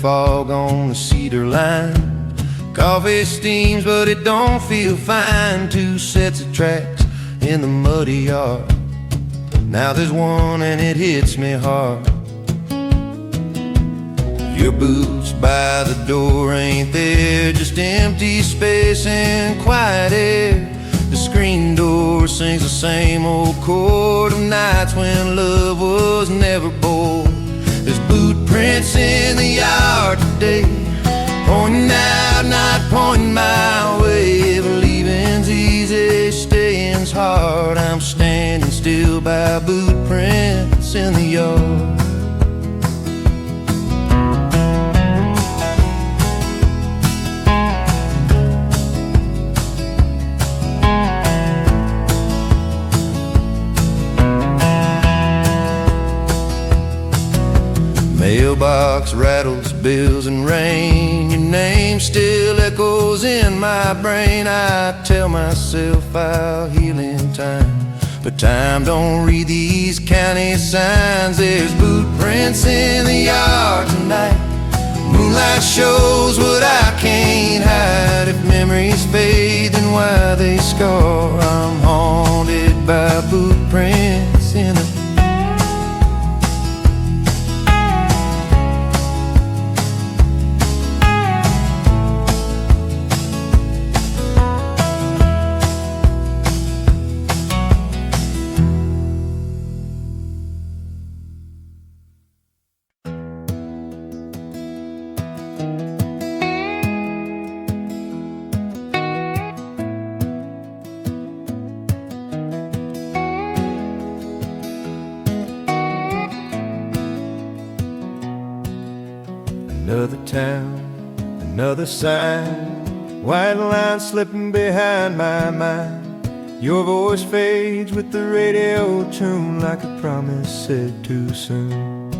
fog on the cedar line. Coffee steams, but it don't feel fine. Two sets of tracks in the muddy yard. Now there's one and it hits me hard. Your boots by the door ain't there, just empty space and quiet air. The screen door sings the same old chord of nights when love was never bored. There's boot prints in the yard today, pointing out, not pointing my way. Believing's easy, staying's hard. I'm standing still by boot prints in the yard. Mailbox rattles, bills and rain. Your name still echoes in my brain. I tell myself I'll heal in time, but time don't read these county signs. There's boot prints in the yard tonight. Moonlight shows what I can't hide. If memories fade, then why they scar? I'm haunted by boot prints in the another town, another sign, white line slipping behind my mind. Your voice fades with the radio tune like a promise said too soon.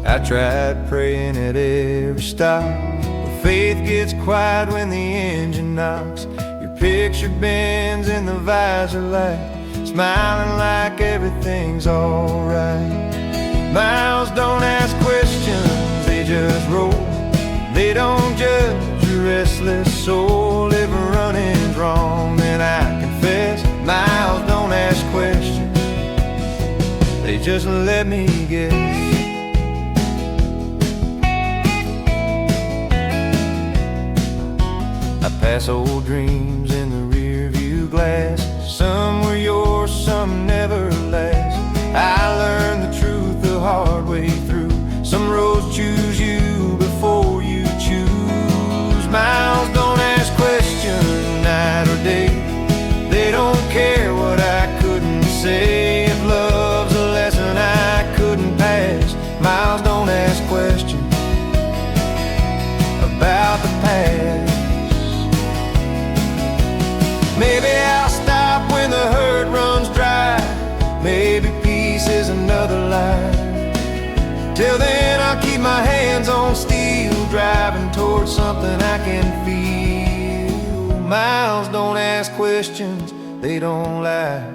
I tried praying at every stop, but faith gets quiet when the engine knocks. Your picture bends in the visor light, smiling like everything's alright. Miles don't ask questions, they just roll. They don't judge your restless soul. If running's wrong, then I confess. Miles don't ask questions, they just let me guess. I pass old dreams in the rear view glass. Some were yours, some never last. I learned the truth the hard way through. Some roads choose you before you choose. Miles don't ask questions night or day. They don't care what I couldn't say. If love's a lesson I couldn't pass, miles don't ask questions about the past. Maybe I'll stop when the hurt runs dry. Maybe peace is another life. Till then I'll keep my hands on steel, driving towards something I can feel. Miles don't ask questions, they don't lie.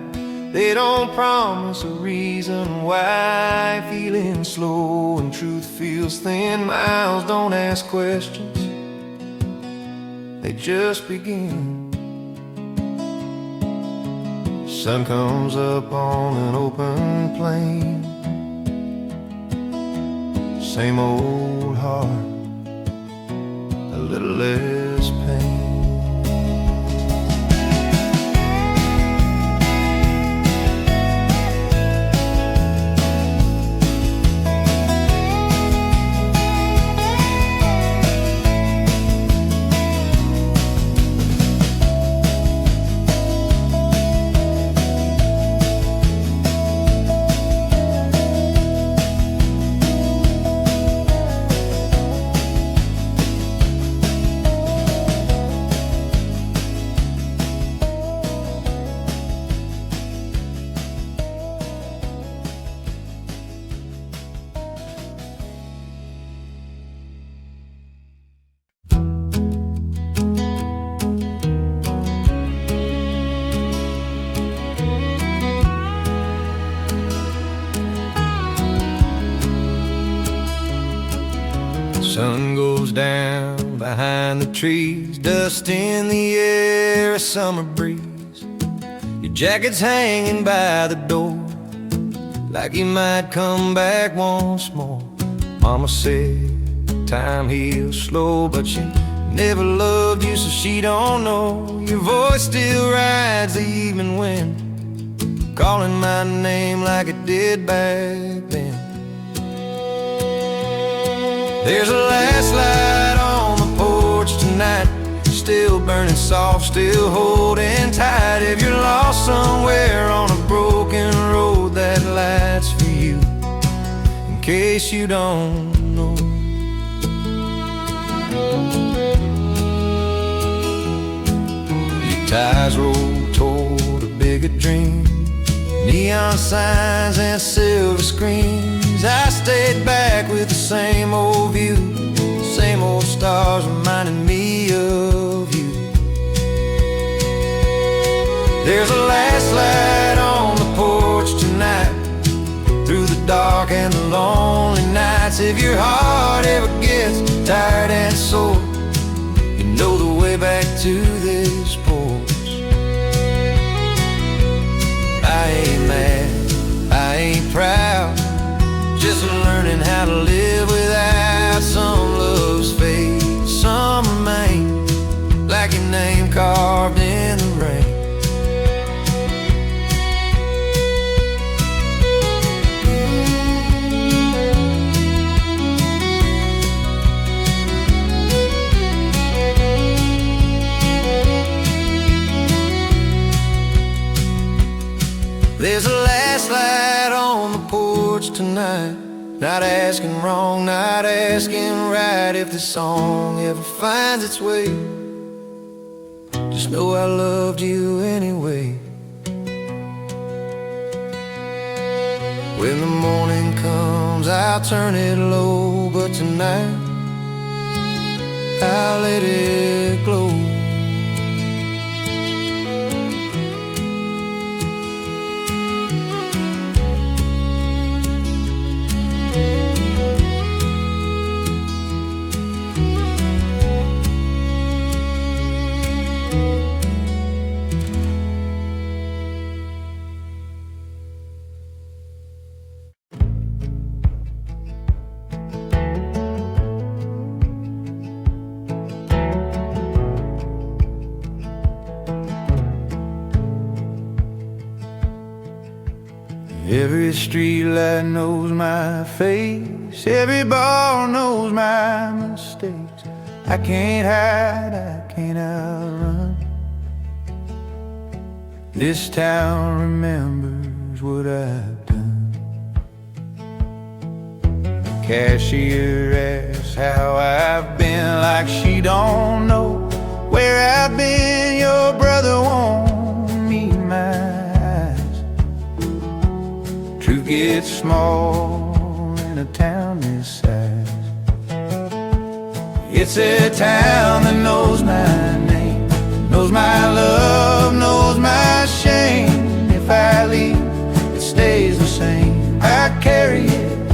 They don't promise a reason why. Feeling slow and truth feels thin. Miles don't ask questions, they just begin. Sun comes up on an open plain. Same old heart, a little less pain. Sun goes down behind the trees, dust in the air, a summer breeze. Your jacket's hanging by the door, like you might come back once more. Mama said time heals slow, but she never loved you, so she don't know. Your voice still rides the evening wind, calling my name like it did back then. There's a last light on the porch tonight, still burning soft, still holding tight. If you're lost somewhere on a broken road, that light's for you, in case you don't know. Your ties roll toward a bigger dream, neon signs and silver screens. I stayed back with the same old view, same old stars reminding me of you. There's a last light on the porch tonight, through the dark and the lonely nights. If your heart ever gets tired and sore, you know the way back to this porch. I ain't mad, I ain't proud, just learning how to live without. Some loves fade, some remain, like your name carved in the rain. There's a last light on the porch tonight, not asking wrong, not asking right. If this song ever finds its way, just know I loved you anyway. When the morning comes, I'll turn it low, but tonight I'll let it glow. Every street light knows my face, every bar knows my mistakes. I can't hide, I can't outrun. This town remembers what I've done. The cashier asks how I've been, like she don't know where I've been. Your brother won't meet my truth gets small in a town this size. It's a town that knows my name, knows my love, knows my shame. If I leave, it stays the same. I carry it,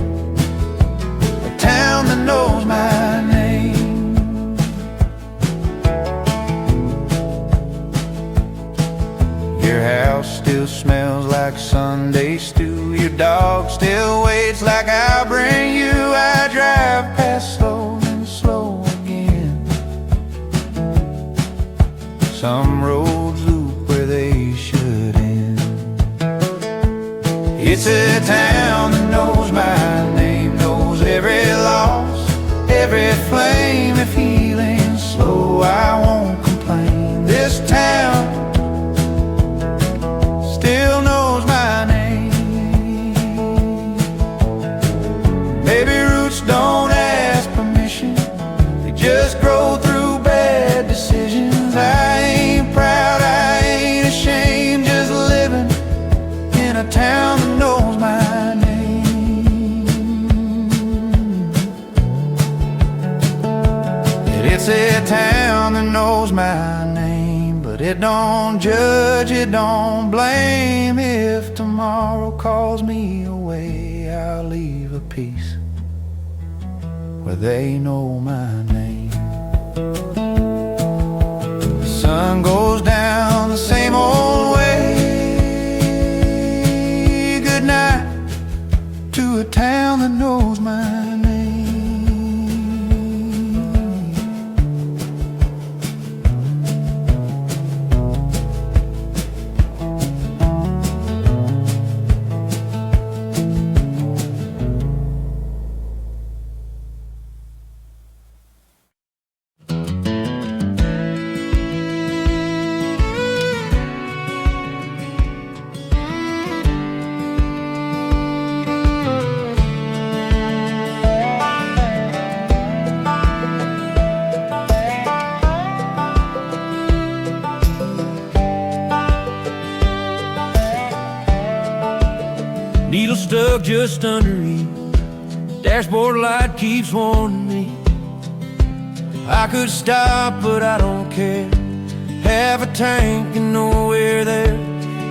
a town that knows my name. Your house still smells like Sunday stew, your dog still waits like I'll bring you. I drive past slow and slow again. Some roads loop where they should end. It's a town that knows my name, knows every loss, every flame. If healing's slow, I won't complain. This town still knows my name. Maybe roots don't ask permission, they just grow through bad decisions. I ain't proud, I ain't ashamed, just living in a town that knows my name. It's a town that knows my name, but it don't judge, it don't blame. If tomorrow calls me away, I'll leave a piece where they know my name. The sun goes down the same old way. Good night to a town that knows my name. Needle stuck just underneath. Dashboard light keeps warning me. I could stop, but I don't care. Half a tank and nowhere there.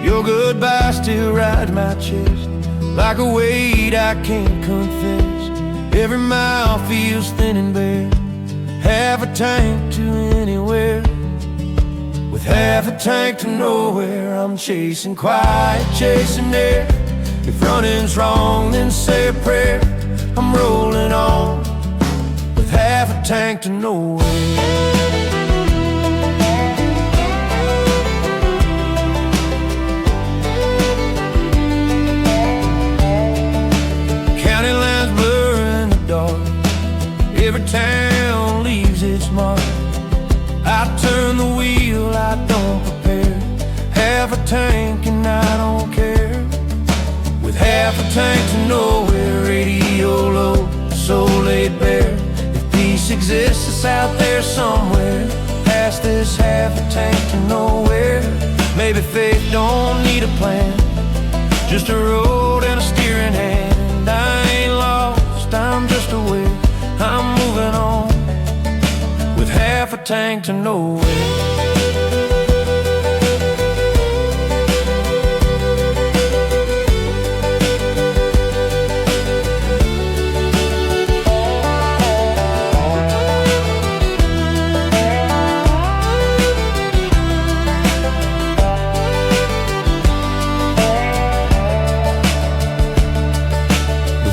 Your goodbye still rides my chest like a weight I can't confess. Every mile feels thin and bare. Half a tank to anywhere. With half a tank to nowhere, I'm chasing quiet, chasing air. If running's wrong, then say a prayer. I'm rolling on with half a tank to nowhere. County lines blur in the dark. Every town leaves its mark. I turn the wheel, I don't prepare. Half a tank and I don't care. With half a tank to nowhere, radio low, so laid bare. If peace exists, it's out there somewhere. Past this half a tank to nowhere. Maybe faith don't need a plan, just a road and a steering hand. I ain't lost, I'm just aware. I'm moving on with half a tank to nowhere.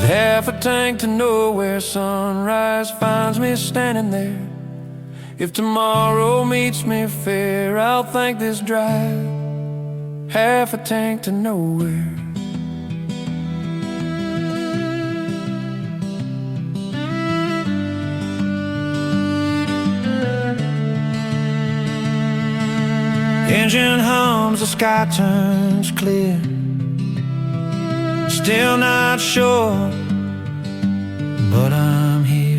Half a tank to nowhere, sunrise finds me standing there. If tomorrow meets me fair, I'll thank this drive. Half a tank to nowhere. Engine hums, the sky turns clear. Still not sure, but I'm here.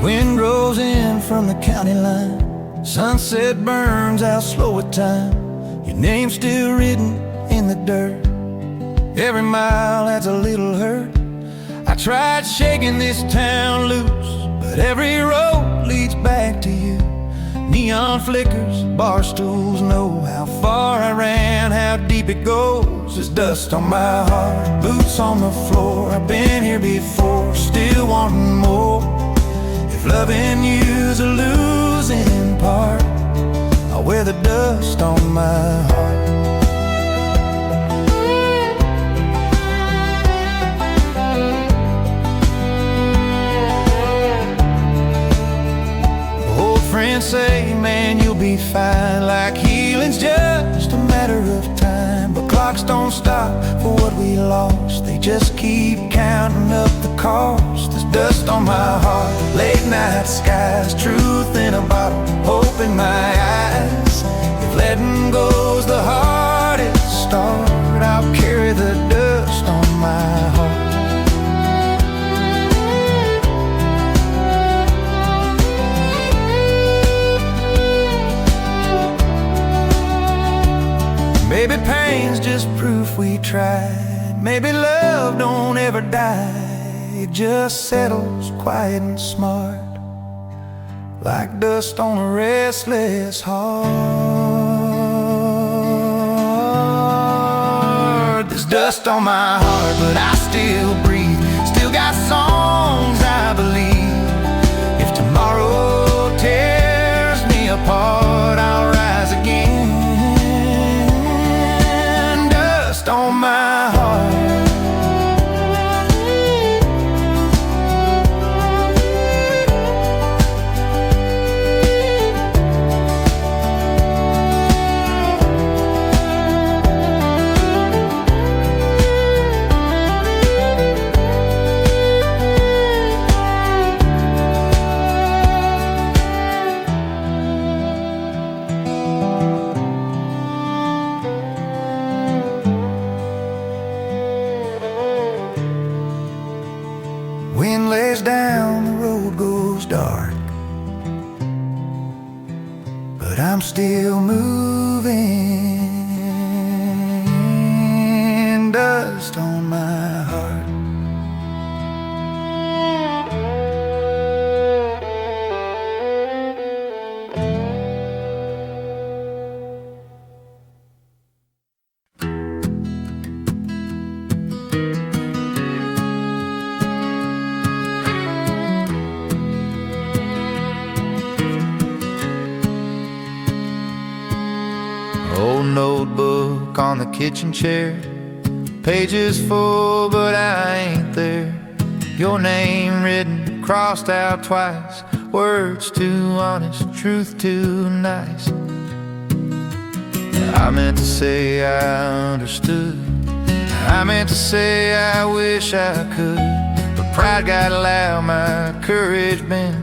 Wind rolls in from the county line. Sunset burns out slow at time. Your name's still written in the dirt. Every mile adds a little hurt. I tried shaking this town loose, but every road leads back to you. Neon flickers, bar stools know how far I ran, how deep it goes. There's dust on my heart, boots on the floor. I've been here before, still wanting more. If loving you's a losing part, I'll wear the dust on my heart. Old friends say, man, you'll be fine, like healing's just a matter of time. But clocks don't stop for what we lost, they just keep counting up the cost. There's dust on my heart, late night skies, truth in a bottle, hope in my eyes. If letting go's the hardest start, I'll carry the dust on my heart. Maybe pain's just proof we tried. Maybe love don't ever die. It just settles quiet and smart, like dust on a restless heart. There's dust on my heart, but I still breathe. Still got songs I believe. If tomorrow tears me apart, I'll rise again. Dust on my heart. Wind lays down, the road goes dark, but I'm still moving. Dust on my heart. Old notebook on the kitchen chair, pages full but I ain't there. Your name written, crossed out twice, words too honest, truth too nice. I meant to say I understood, I meant to say I wish I could, but pride got loud, my courage bent,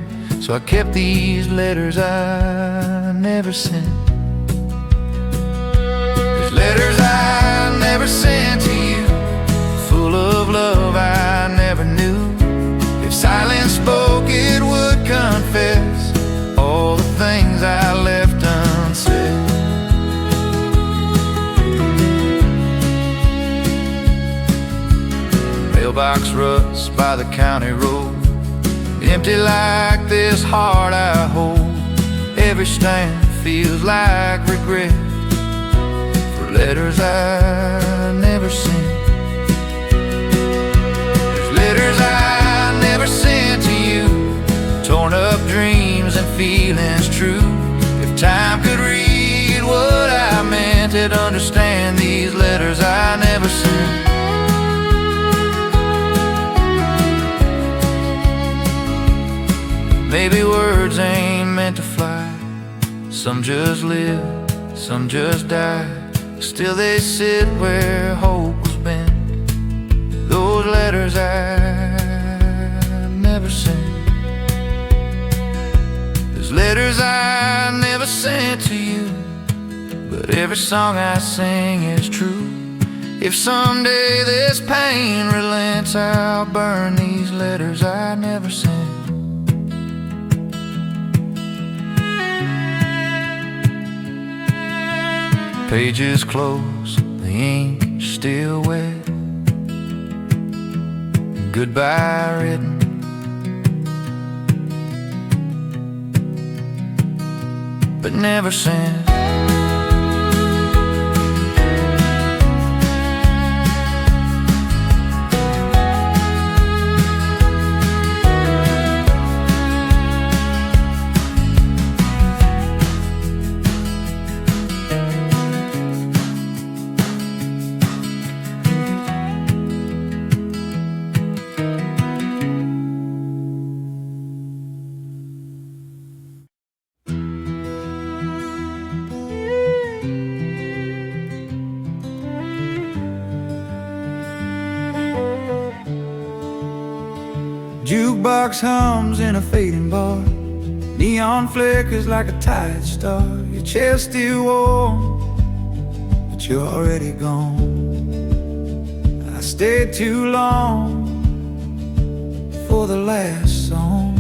so I kept these letters I never sent. Letters I never sent to you, full of love I never knew. If silence spoke, it would confess all the things I left unsaid. Mailbox ruts by the county road, empty like this heart I hold. Every stamp feels like regret, letters I never sent. There's letters I never sent to you, torn up dreams and feelings true. If time could read what I meant, it'd understand these letters I never sent. Maybe words ain't meant to fly, some just live, some just die. Still they sit where hope was bent, those letters I never sent. There's letters I never sent to you, but every song I sing is true. If someday this pain relents, I'll burn these letters I never sent. Pages close, the ink still wet, goodbye written, but never sent. Jukebox hums in a fading bar, neon flickers like a tired star. Your chair's still warm, but you're already gone. I stayed too long for the last song.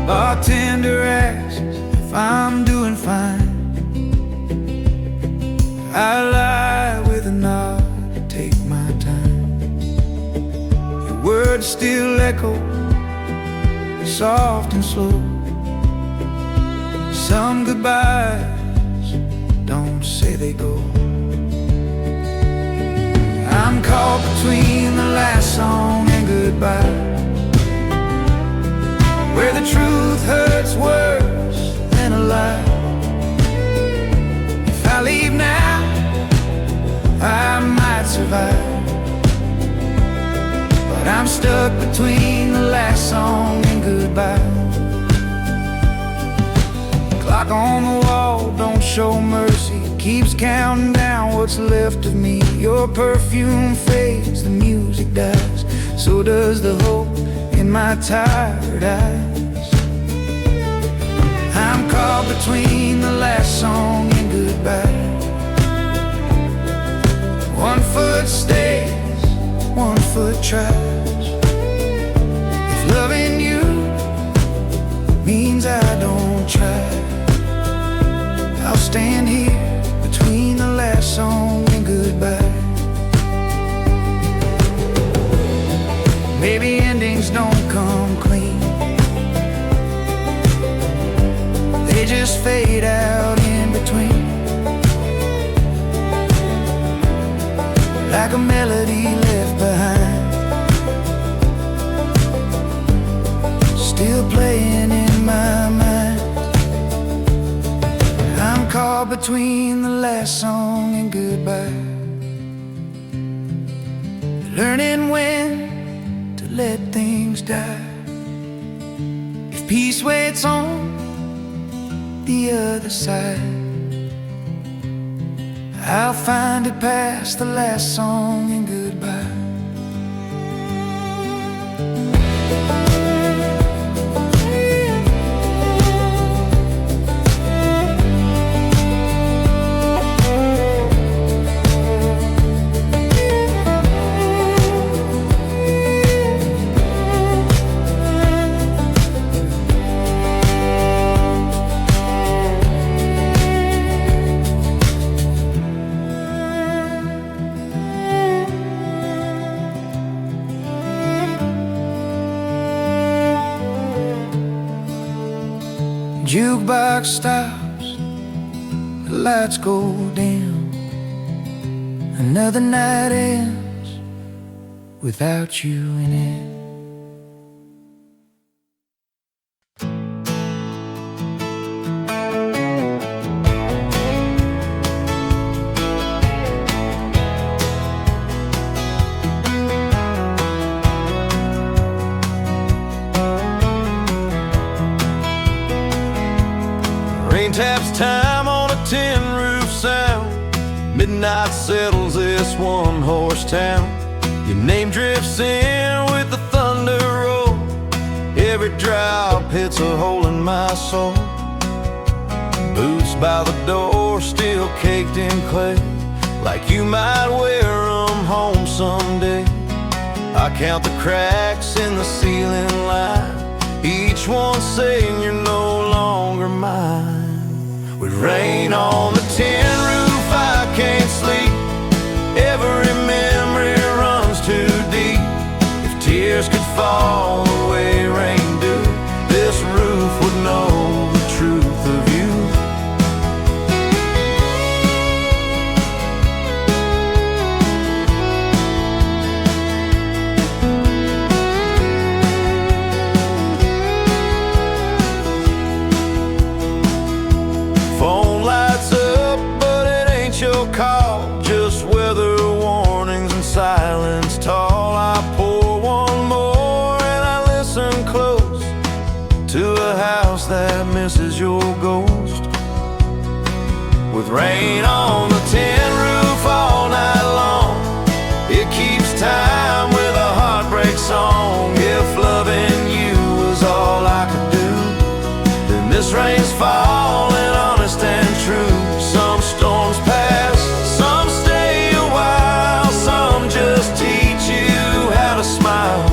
Bartender asks if I'm doing fine. I lie with a nod, take my time. Your words still echo, soft and slow. Some goodbyes don't say they go. I'm caught between the last song and goodbye, where the truth hurts worse than a lie. If I leave now, I might survive, but I'm stuck between the last song and goodbye. Clock on the wall don't show mercy, it keeps counting down what's left of me. Your perfume fades, the music dies, so does the hope in my tired eyes. I'm caught between the last song and goodbye. One foot stays, one foot tries. If loving you means I don't try, I'll stand here between the last song and goodbye. Maybe endings don't come clean, they just fade out in between, like a melody left behind, still playing in my mind. I'm caught between the last song and goodbye, learning when to let things die. If peace waits on the other side, I'll find it past the last song and goodbye. Jukebox stops, the lights go down, another night ends without you in it. Taps time on a tin roof sound. Midnight settles this one-horse town. Your name drifts in with the thunder roll. Every drop hits a hole in my soul. Boots by the door, still caked in clay, like you might wear them home someday. I count the cracks in the ceiling line, each one saying you're no longer mine. With rain on the tin roof, I can't sleep. Every memory runs too deep. If tears could fall the way rain do, this roof would know the truth of you. Phone lights up, but it ain't your call. Just weather warnings and silence tall. I pour one more and I listen close to a house that misses your ghost. With rain on the tin roof all night long, it keeps time with a heartbreak song. If loving you was all I could do, then this rain's falling honest and true. Some storms pass, some stay a while, some just teach you how to smile.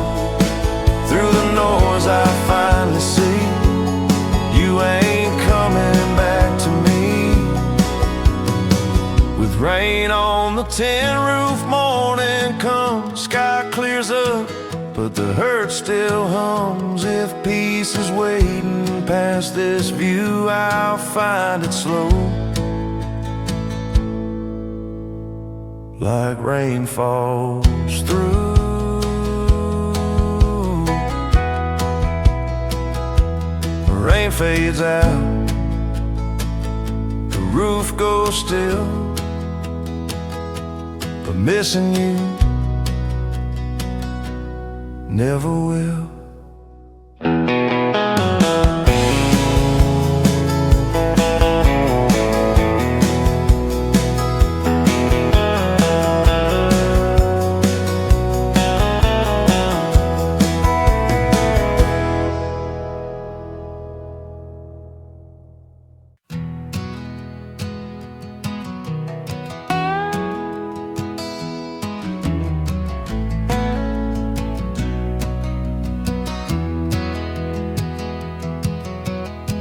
Through the noise I finally see you ain't coming back to me. With the tin roof morning comes, sky clears up, but the hurt still hums. If peace is waiting past this view, I'll find it slow, like rain falls through. Rain fades out, the roof goes still, but missing you never will.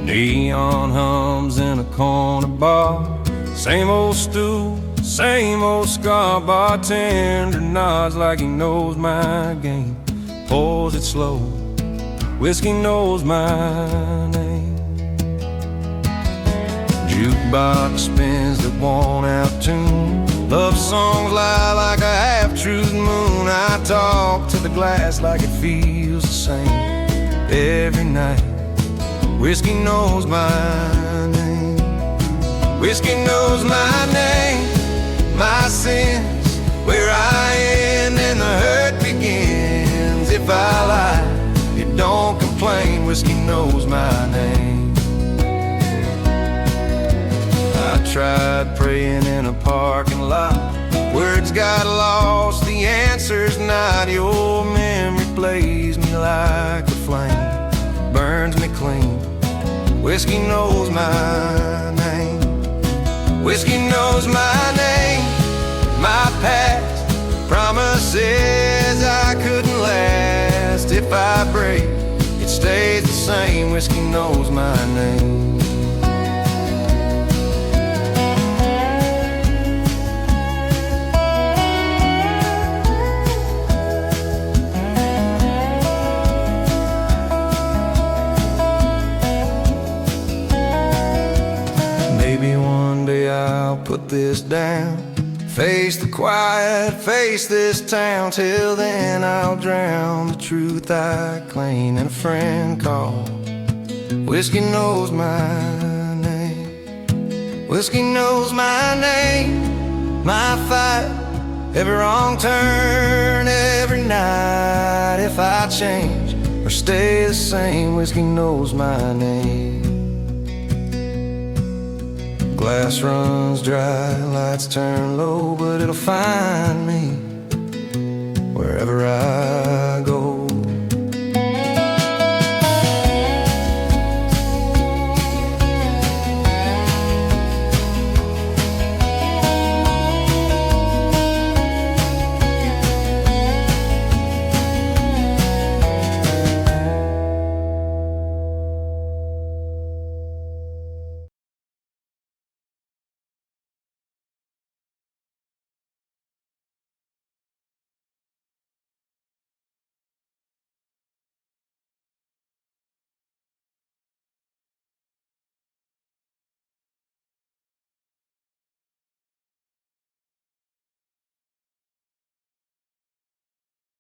Neon hums in a corner bar, same old stool, same old scar. Bartender nods like he knows my game, pours it slow, whiskey knows my name. Jukebox spins that worn out tune, love songs lie like a half-truth moon. I talk to the glass like it feels the same every night. Whiskey knows my name. Whiskey knows my name, my sins, where I end and the hurt begins. If I lie, it don't complain. Whiskey knows my name. I tried praying in a parking lot, words got lost, the answer's not. Your memory plays me like a flame, burns me clean. Whiskey knows my name. Whiskey knows my name, my past, promises I couldn't last. If I break, it stays the same. Whiskey knows my name. Maybe one day I'll put this down, face the quiet, face this town. Till then I'll drown the truth I claim in a friend called Whiskey knows my name. Whiskey knows my name, my fight, every wrong turn, every night. If I change or stay the same, whiskey knows my name. Glass runs dry, lights turn low, but it'll find me wherever I